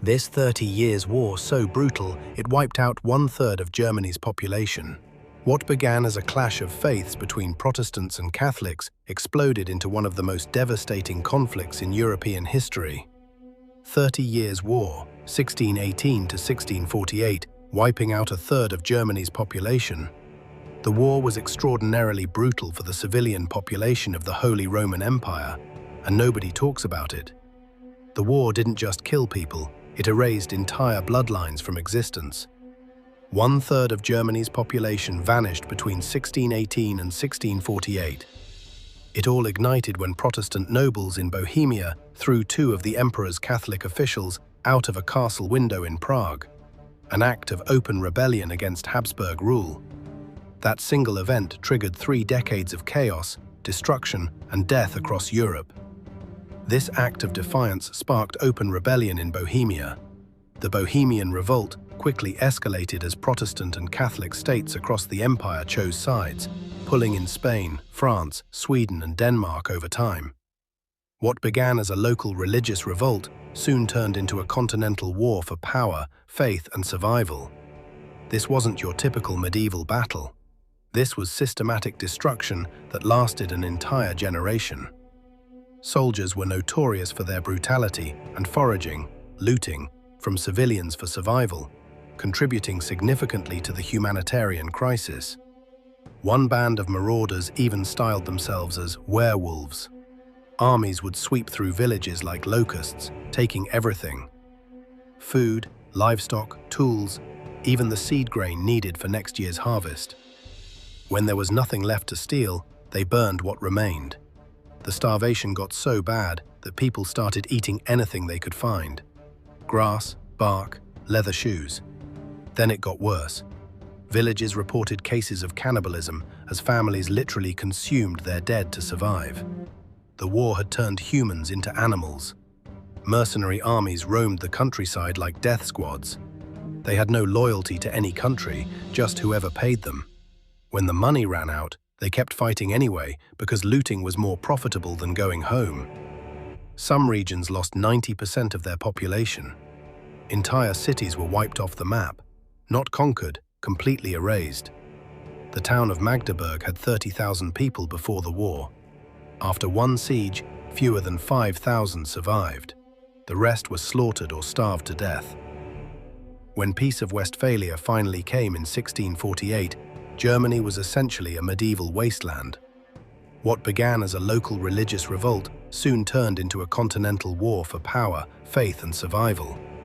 This 30 Years' War so brutal, it wiped out 1/3 of Germany's population. What began as a clash of faiths between Protestants and Catholics exploded into one of the most devastating conflicts in European history. 30 Years' War, 1618 to 1648, wiping out 1/3 of Germany's population. The war was extraordinarily brutal for the civilian population of the Holy Roman Empire, and nobody talks about it. The war didn't just kill people, it erased entire bloodlines from existence. 1/3 of Germany's population vanished between 1618 and 1648. It all ignited when Protestant nobles in Bohemia threw 2 of the emperor's Catholic officials out of a castle window in Prague, an act of open rebellion against Habsburg rule. That single event triggered 3 decades of chaos, destruction, and death across Europe. This act of defiance sparked open rebellion in Bohemia. The Bohemian Revolt quickly escalated as Protestant and Catholic states across the empire chose sides, pulling in Spain, France, Sweden, and Denmark over time. What began as a local religious revolt soon turned into a continental war for power, faith, and survival. This wasn't your typical medieval battle. This was systematic destruction that lasted an entire generation. Soldiers were notorious for their brutality and foraging, looting, from civilians for survival, contributing significantly to the humanitarian crisis. One band of marauders even styled themselves as werewolves. Armies would sweep through villages like locusts, taking everything: food, livestock, tools, even the seed grain needed for next year's harvest. When there was nothing left to steal, they burned what remained. The starvation got so bad that people started eating anything they could find: grass, bark, leather shoes. Then it got worse. Villages reported cases of cannibalism as families literally consumed their dead to survive. The war had turned humans into animals. Mercenary armies roamed the countryside like death squads. They had no loyalty to any country, just whoever paid them. When the money ran out, they kept fighting anyway because looting was more profitable than going home. Some regions lost 90% of their population. Entire cities were wiped off the map, not conquered, completely erased. The town of Magdeburg had 30,000 people before the war. After one siege, fewer than 5,000 survived. The rest were slaughtered or starved to death. When Peace of Westphalia finally came in 1648, Germany was essentially a medieval wasteland. What began as a local religious revolt soon turned into a continental war for power, faith, and survival.